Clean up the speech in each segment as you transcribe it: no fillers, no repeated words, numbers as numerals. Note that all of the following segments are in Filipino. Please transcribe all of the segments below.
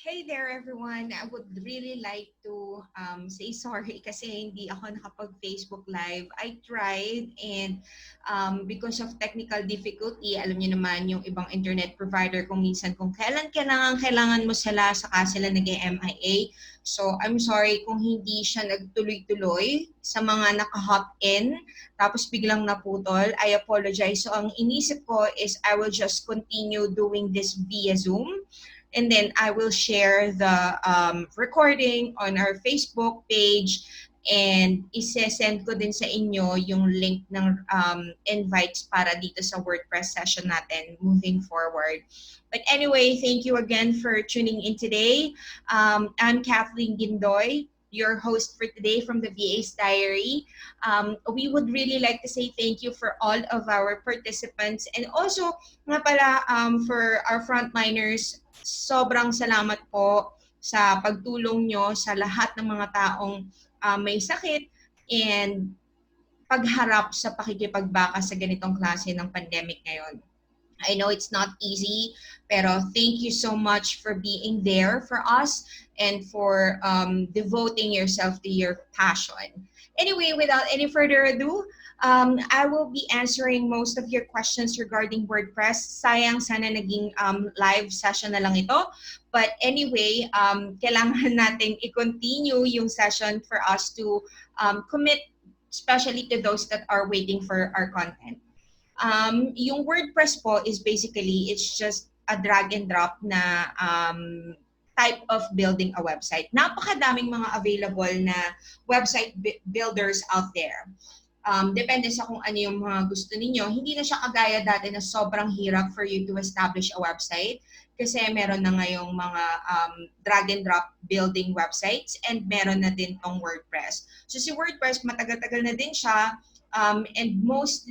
Hey there everyone. I would really like to say sorry kasi hindi ako nakapag-Facebook Live. I tried and because of technical difficulty, alam niyo naman yung ibang internet provider kung minsan kung kailangan mo sila saka sila nag-MIA. So I'm sorry kung hindi siya nagtuloy-tuloy sa mga naka-hop in tapos biglang naputol. I apologize. So ang inisip ko is I will just continue doing this via Zoom. And then I will share the recording on our Facebook page and ise-send ko din sa inyo yung link ng invites para dito sa WordPress session natin moving forward. But anyway, thank you again for tuning in today. I'm Kathleen Gindoy, your host for today from the VA's Diary. We would really like to say thank you for all of our participants and also nga pala for our frontliners. Sobrang salamat po sa pagtulong nyo sa lahat ng mga taong may sakit and pagharap sa pakikipagbaka sa ganitong klase ng pandemic ngayon. I know it's not easy, pero thank you so much for being there for us and for devoting yourself to your passion. Anyway, without any further ado, I will be answering most of your questions regarding WordPress. Sayang, sana naging live session na lang ito. But anyway, kailangan natin i-continue yung session for us to commit, especially to those that are waiting for our content. Yung WordPress po is basically, it's just a drag and drop na type of building a website. Napakadaming mga available na website builders out there. Depende sa kung ano yung mga gusto ninyo. Hindi na siya kagaya dati na sobrang hirap for you to establish a website kasi meron na ngayong mga drag and drop building websites and meron na din tong WordPress. So si WordPress, matagal-tagal na din siya and most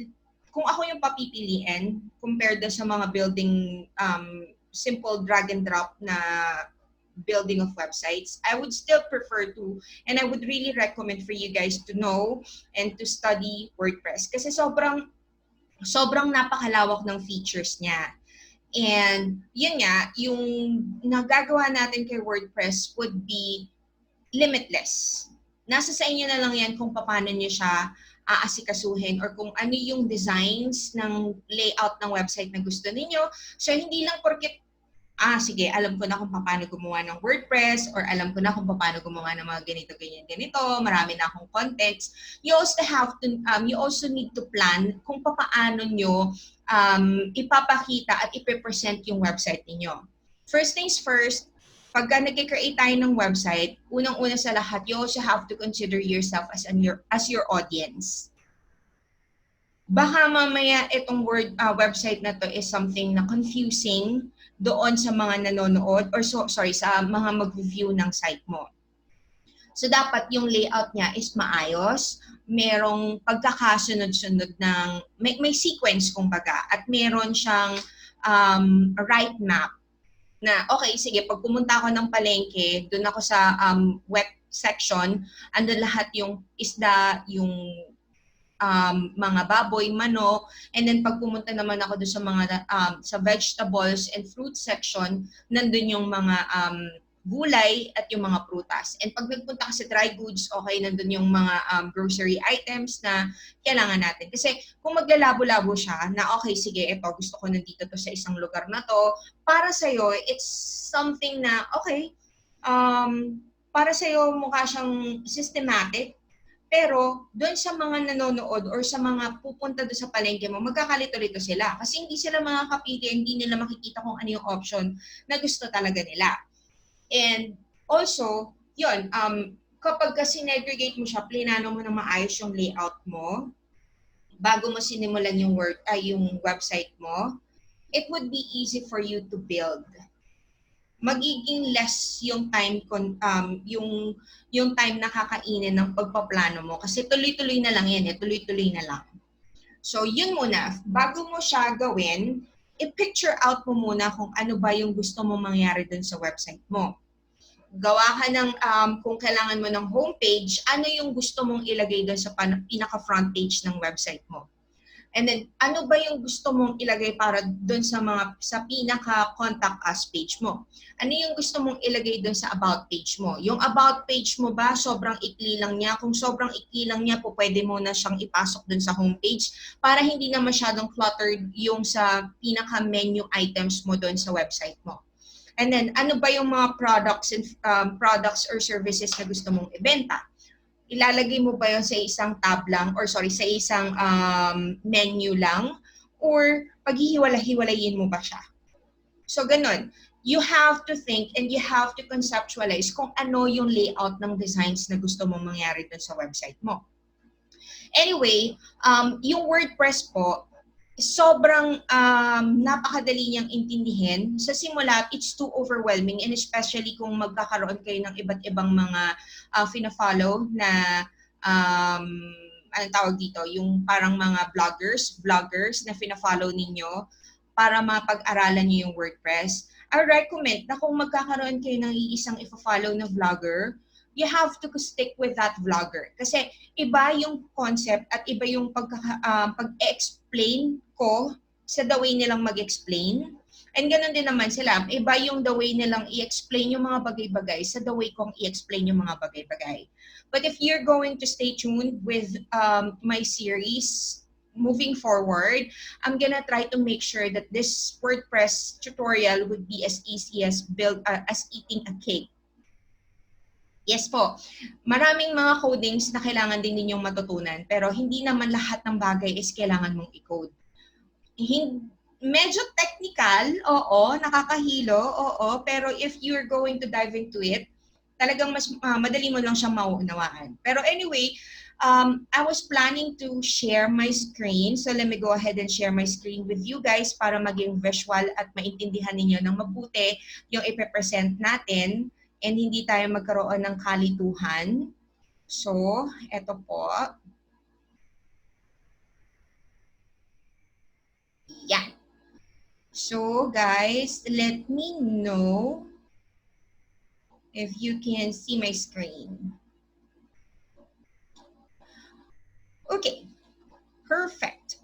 kung ako yung papipiliin compared sa mga building simple drag and drop na building of websites, I would still prefer to, and I would really recommend for you guys to know and to study WordPress kasi sobrang napakalawak ng features niya. And yun nga, yung nagagawa natin kay WordPress would be limitless. Nasa sa inyo na lang yan kung paano niyo siya aasikasuhin or kung ano yung designs ng layout ng website na gusto ninyo. So hindi lang porket sige, alam ko na kung paano gumawa ng WordPress or alam ko na kung paano gumawa ng mga ganito, ganito, marami na akong contents. You also need to plan kung paano nyo ipapakita at ipipresent yung website niyo. First things first, pagka nag-create tayo ng website, unang-una sa lahat, you also have to consider yourself as your audience. Baka mamaya itong website na to is something na confusing doon sa mga nanonood or sa mga mag-review ng site mo. So dapat yung layout niya is maayos, merong pagkakasunod-sunod ng may sequence kumbaga at meron siyang right map na okay, sige, pag pumunta ako ng palengke, doon ako sa web section, andun lahat yung isda, yung mga baboy, manok, and then pag pumunta naman ako doon sa mga sa vegetables and fruit section, nandun yung mga gulay at yung mga prutas. And pag nagpunta ka sa dry goods, okay, nandun yung mga grocery items na kailangan natin. Kasi kung maglalabo-labo siya, na okay, sige, ito, gusto ko nandito to sa isang lugar na to, para sa'yo, it's something na, okay, para sa'yo mukha siyang systematic, pero doon sa mga nanonood or sa mga pupunta doon sa palengke mo, magkakalito-lito sila. Kasi hindi sila makakapili, hindi nila makikita kung ano yung option na gusto talaga nila. And also, yun, kapag sinegregate mo siya, plinano mo na maayos yung layout mo, bago mo sinimulan yung yung website mo, it would be easy for you to build. Magiging less yung time yung time na kakainin ng pagpaplano mo kasi tuloy-tuloy na lang yan, tuloy-tuloy na lang. So yun muna, bago mo siya gawin, i-picture out mo muna kung ano ba yung gusto mong mangyari dun sa website mo. Gawa ka ng kung kailangan mo ng homepage, ano yung gusto mong ilagay dun sa pinaka front page ng website mo. And then, ano ba yung gusto mong ilagay para doon sa pinaka-contact us page mo? Ano yung gusto mong ilagay doon sa about page mo? Yung about page mo ba, sobrang ikli lang niya? Kung sobrang ikli lang niya, po pwede mo na siyang ipasok doon sa homepage para hindi na masyadong cluttered yung sa pinaka-menu items mo doon sa website mo. And then, ano ba yung mga products or services na gusto mong ibenta? Ilalagay mo ba yun sa isang tab lang or sorry, sa isang menu lang or paghihiwala-hiwalayin mo ba siya? So ganun. You have to think and you have to conceptualize kung ano yung layout ng designs na gusto mong mangyari dun sa website mo. Anyway, yung WordPress po, sobrang napakadali niyang intindihin. Sa simula, it's too overwhelming and especially kung magkakaroon kayo ng iba't ibang mga fina-follow na anong tawag dito, yung parang mga vloggers na fina-follow ninyo para mapag-aralan niyo yung WordPress. I recommend na kung magkakaroon kayo ng iisang ifa-follow na vlogger, you have to stick with that vlogger. Kasi iba yung concept at iba yung pag-explain ko sa the way nilang mag-explain. And ganun din naman sila. Iba yung the way nilang i-explain yung mga bagay-bagay sa the way kong i-explain yung mga bagay-bagay. But if you're going to stay tuned with my series moving forward, I'm gonna try to make sure that this WordPress tutorial would be as easy as eating a cake. Yes po, maraming mga codings na kailangan din ninyong matutunan, pero hindi naman lahat ng bagay is kailangan mong i-code. Medyo technical, oo, nakakahilo, oo, pero if you're going to dive into it, talagang mas madali mo lang siyang mauunawaan. Pero anyway, I was planning to share my screen. So let me go ahead and share my screen with you guys para maging visual at maintindihan ninyo ng mabuti yung ipe-present natin and hindi tayo magkaroon ng kalituhan. So, eto po. Yan. So, guys, let me know if you can see my screen. Okay, perfect.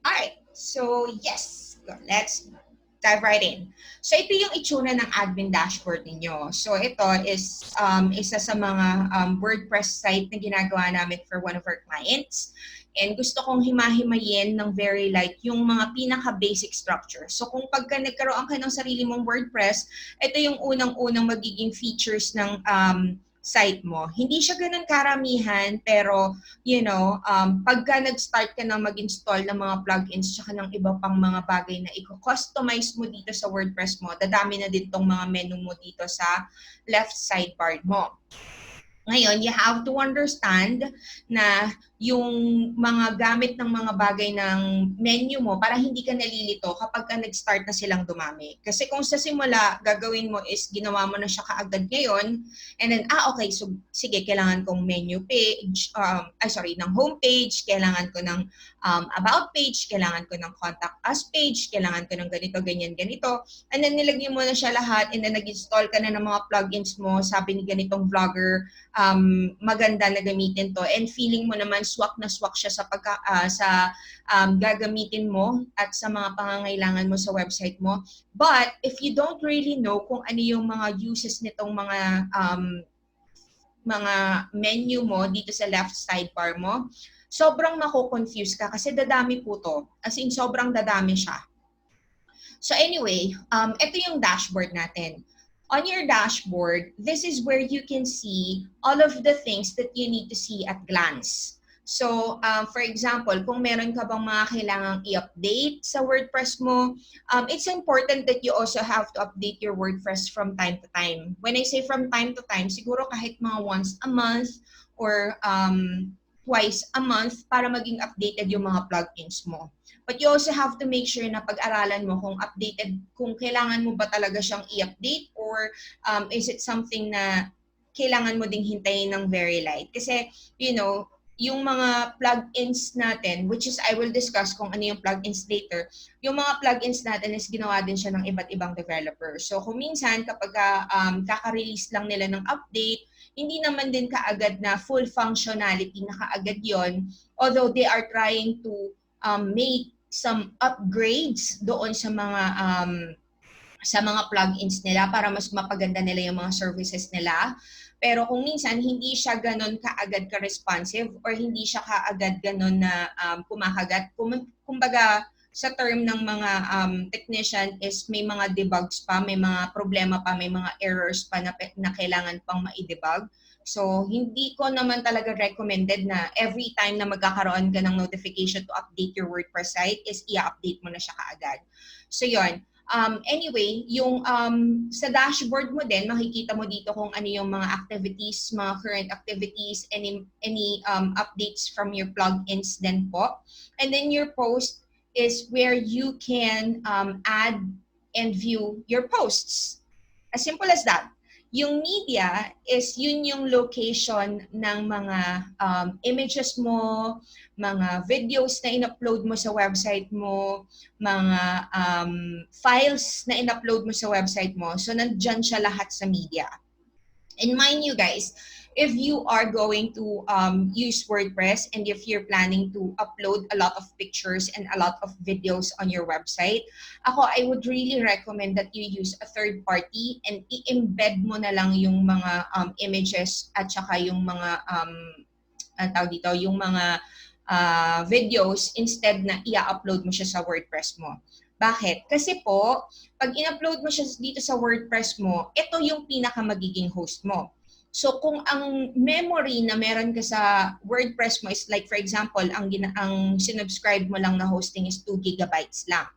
All right, so yes, let's dive right in. So ito yung itsura ng admin dashboard ninyo. So ito is isa sa mga WordPress site na ginagawa namin for one of our clients. And gusto kong himahimayin ng very light yung mga pinaka-basic structure. So kung pagka nagkaroon ka ng sarili mong WordPress, ito yung unang-unang magiging features ng site mo. Hindi siya ganun karamihan, pero you know, pagka nag-start ka na mag-install ng mga plugins tsaka ng iba pang mga bagay na i-customize mo dito sa WordPress mo, dadami na din tong mga menu mo dito sa left sidebar mo. Ngayon, you have to understand na yung mga gamit ng mga bagay ng menu mo para hindi ka nalilito kapag ka nag-start na silang dumami. Kasi kung sa simula, gagawin mo is ginawa mo na siya kaagad ngayon, and then, okay, so sige, kailangan kong menu page, ng home page, kailangan ko ng about page, kailangan ko ng contact us page, kailangan ko ng ganito, ganyan, ganito. And then nilagyan mo na siya lahat, and then nag-install ka na ng mga plugins mo, sabi ni ganitong vlogger, maganda na gamitin to, and feeling mo naman swak na swak siya sa gagamitin mo at sa mga pangangailangan mo sa website mo. But if you don't really know kung ano yung mga uses nitong mga menu mo dito sa left sidebar mo, sobrang mako-confuse ka kasi dadami po to. As in, sobrang dadami siya. So anyway, ito yung dashboard natin. On your dashboard, this is where you can see all of the things that you need to see at glance. So, for example, kung meron ka bang mga kailangang i-update sa WordPress mo, it's important that you also have to update your WordPress from time to time. When I say from time to time, siguro kahit mga once a month or twice a month para maging updated yung mga plugins mo. But you also have to make sure na pag-aralan mo kung updated, kung kailangan mo ba talaga siyang i-update or is it something na kailangan mo ding hintayin ng very light. Kasi, you know, yung mga plugins natin, which is I will discuss kung ano yung plugins later, yung mga plugins natin is ginawa din siya ng iba't ibang developer. So kung minsan kapag kaka-release lang nila ng update, hindi naman din kaagad na full functionality na kaagad yon, although they are trying to make some upgrades doon sa mga plugins nila para mas mapaganda nila yung mga services nila. Pero kung minsan hindi siya ganun kaagad ka-responsive or hindi siya kaagad ganun na kumakagat, kumbaga sa term ng mga technician is may mga debugs pa, may mga problema pa, may mga errors pa na kailangan pang ma-debug. So, hindi ko naman talaga recommended na every time na magkakaroon ka ng notification to update your WordPress site is i-update mo na siya kaagad. So, yun. Anyway, yung sa dashboard mo din, makikita mo dito kung ano yung mga activities, mga current activities, any updates from your plugins din po. And then your post is where you can add and view your posts. As simple as that. Yung media is yun yung location ng mga images mo, mga videos na in-upload mo sa website mo, mga files na in-upload mo sa website mo. So, nandyan siya lahat sa media. And mind you guys, if you are going to use WordPress and if you're planning to upload a lot of pictures and a lot of videos on your website, I would really recommend that you use a third party and i-embed mo na lang yung mga images at saka yung mga yung mga videos instead na i-upload mo siya sa WordPress mo. Bakit? Kasi po, pag in-upload mo siya dito sa WordPress mo, ito yung pinaka magiging host mo. So kung ang memory na meron ka sa WordPress mo is like for example, ang sinubscribe mo lang na hosting is 2 gigabytes lang.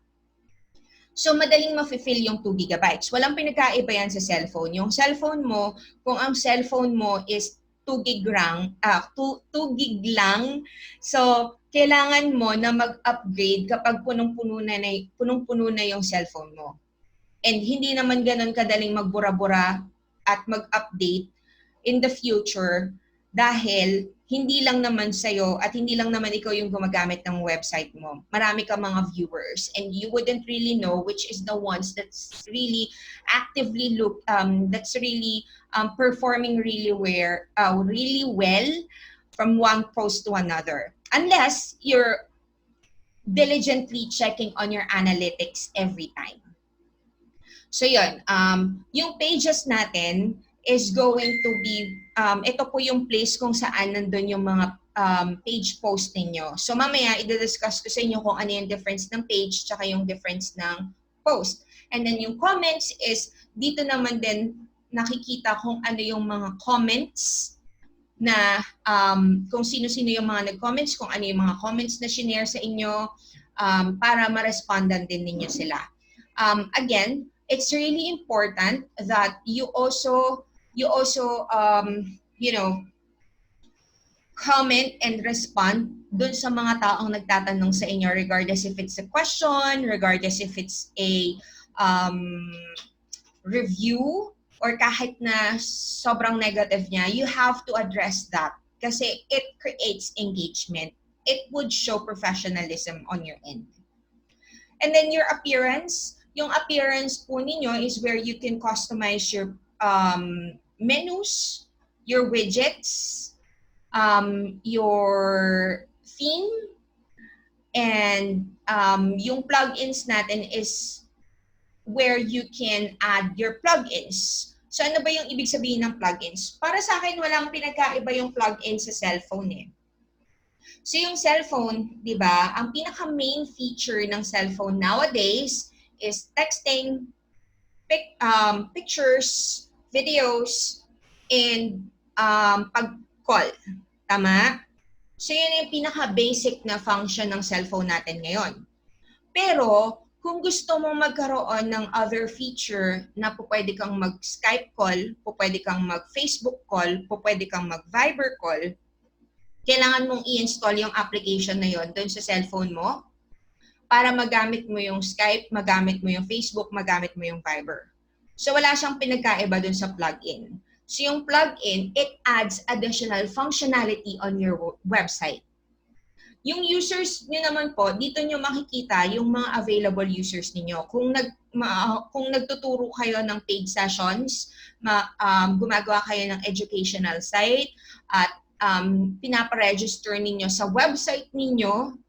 So madaling ma-fill yung 2 gigabytes. Walang pinagkaiba yan sa cellphone. Yung cellphone mo, kung ang cellphone mo is 2 gig lang, so kailangan mo na mag-upgrade kapag punong-puno na yung cellphone mo. And hindi naman ganun kadaling magbura-bura at mag-update in the future dahil hindi lang naman sa'yo at hindi lang naman ikaw yung gumagamit ng website mo. Marami ka mga viewers and you wouldn't really know which is the ones that's really actively performing really well from one post to another. Unless you're diligently checking on your analytics every time. So yun, yung pages natin is going to be, ito po yung place kung saan nandun yung mga page post ninyo. So mamaya, i-discuss ko sa inyo kung ano yung difference ng page tsaka yung difference ng post. And then yung comments is, dito naman din nakikita kung ano yung mga comments na kung sino-sino yung mga nag-comments, kung ano yung mga comments na shinare sa inyo para ma-respondan din ninyo sila. Again, it's really important that you also comment and respond dun sa mga taong nagtatanong sa inyo regardless if it's a question, regardless if it's a review, or kahit na sobrang negative niya, you have to address that kasi it creates engagement. It would show professionalism on your end. And then your appearance, yung appearance po ninyo is where you can customize your menus, your widgets, your theme, and yung plugins natin is where you can add your plugins. So ano ba yung ibig sabihin ng plugins? Para sa akin, walang pinagkaiba yung plugin sa cellphone eh. So yung cellphone, di ba, ang pinaka-main feature ng cellphone nowadays is texting, pictures, videos, and pag-call. Tama? So yun yung pinaka-basic na function ng cellphone natin ngayon. Pero kung gusto mong magkaroon ng other feature na pwede kang mag-Skype call, pwede kang mag-Facebook call, pwede kang mag-Viber call, kailangan mong i-install yung application na yon doon sa cellphone mo para magamit mo yung Skype, magamit mo yung Facebook, magamit mo yung Viber. So wala siyang pinagkaiba doon sa plugin. So yung plugin, it adds additional functionality on your website. Yung users nyo naman po, dito nyo makikita yung mga available users niyo. Kung nagtuturo kayo ng paid sessions, gumagawa kayo ng educational site, at pinaparegister ninyo sa website ninyo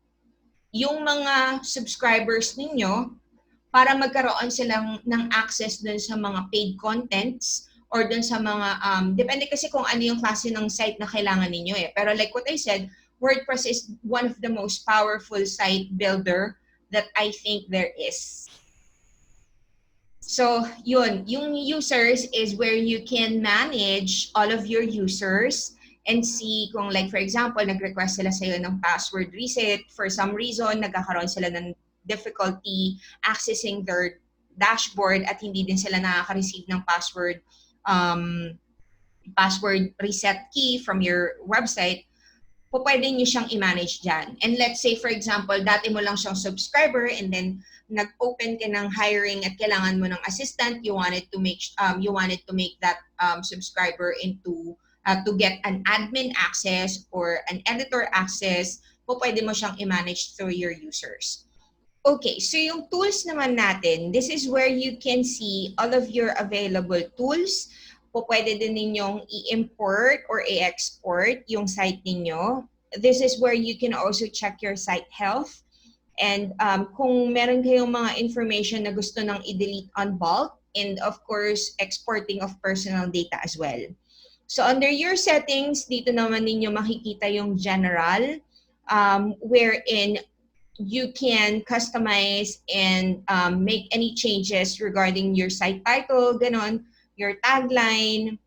yung mga subscribers ninyo para magkaroon silang ng access dun sa mga paid contents or dun sa mga, depende kasi kung ano yung klase ng site na kailangan ninyo eh. Pero like what I said, WordPress is one of the most powerful site builder that I think there is. So, yun, yung users is where you can manage all of your users and see kung like for example, nag-request sila sa'yo ng password reset. For some reason, nagkakaroon sila ng difficulty accessing their dashboard at hindi din sila nakaka-receive ng password reset key from your website, po pwede nyo siyang i-manage dyan. And let's say, for example, dati mo lang siyang subscriber and then nag-open ka ng hiring at kailangan mo ng assistant, you wanted to make that subscriber into to get an admin access or an editor access, po pwede mo siyang i-manage through your users. Okay, so yung tools naman natin, this is where you can see all of your available tools. Po pwede din ninyong i-import or i-export yung site ninyo. This is where you can also check your site health. And kung meron kayong mga information na gusto nang i-delete on bulk, and of course, exporting of personal data as well. So under your settings, dito naman ninyo makikita yung general, wherein you can customize and make any changes regarding your site title, ganon, your tagline,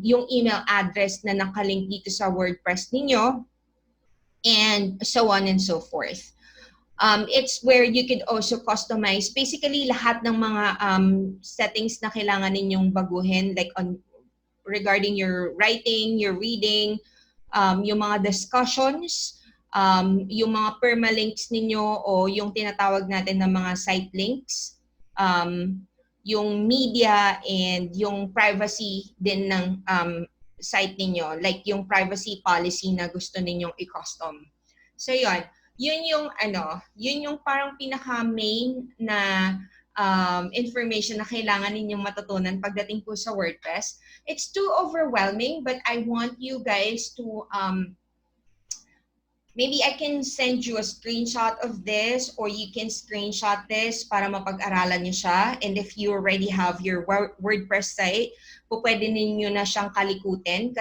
yung email address na nakalink dito sa WordPress ninyo, and so on and so forth. It's where you could also customize basically lahat ng mga settings na kailangan ninyong baguhin, like regarding your writing, your reading, yung mga discussions, yung mga permalinks ninyo o yung tinatawag natin na mga site links, yung media and yung privacy din ng site ninyo, like yung privacy policy na gusto ninyong i-custom. So yun yung parang pinaka-main na information na kailangan ninyong matutunan pagdating po sa WordPress. It's too overwhelming, but I want you guys to maybe I can send you a screenshot of this or you can screenshot this para mapag-aralan nyo siya. And if you already have your WordPress site, pwede ninyo na siyang katikutin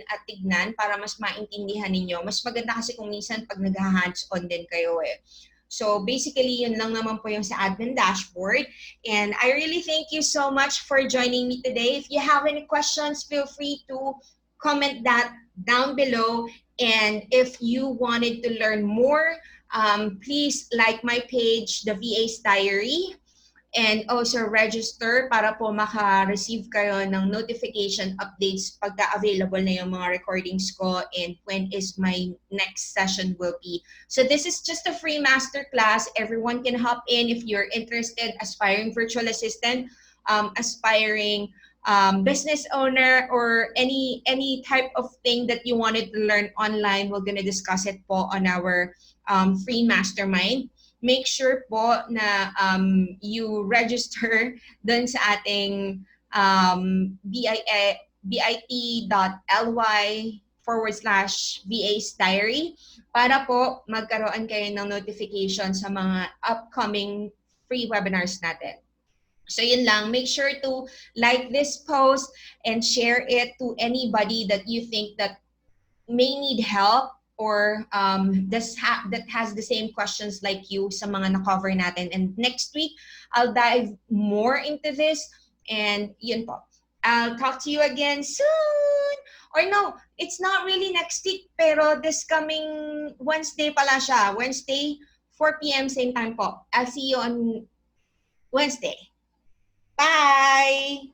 at tignan para mas maintindihan ninyo. Mas maganda kasi kung minsan pag nag-hands-on din kayo eh. So basically, yun lang naman po yung sa admin dashboard. And I really thank you so much for joining me today. If you have any questions, feel free to comment that down below. And if you wanted to learn more, please like my page, The VA's Diary, and also register para po maka-receive kayo ng notification updates pagka available na yung mga recordings ko and when is my next session will be. So this is just a free masterclass. Everyone can hop in if you're interested, aspiring virtual assistant, aspiring business owner, or any type of thing that you wanted to learn online. We're gonna discuss it po on our free mastermind. Make sure po na you register dun sa ating bit.ly/VA's Diary para po magkaroon kayo ng notification sa mga upcoming free webinars natin. So yun lang, make sure to like this post and share it to anybody that you think that may need help or that has the same questions like you sa mga na-cover natin. And next week, I'll dive more into this. And yun po, I'll talk to you again soon. Or no, it's not really next week, pero this coming Wednesday pala siya. Wednesday, 4 p.m. same time po. I'll see you on Wednesday. Bye!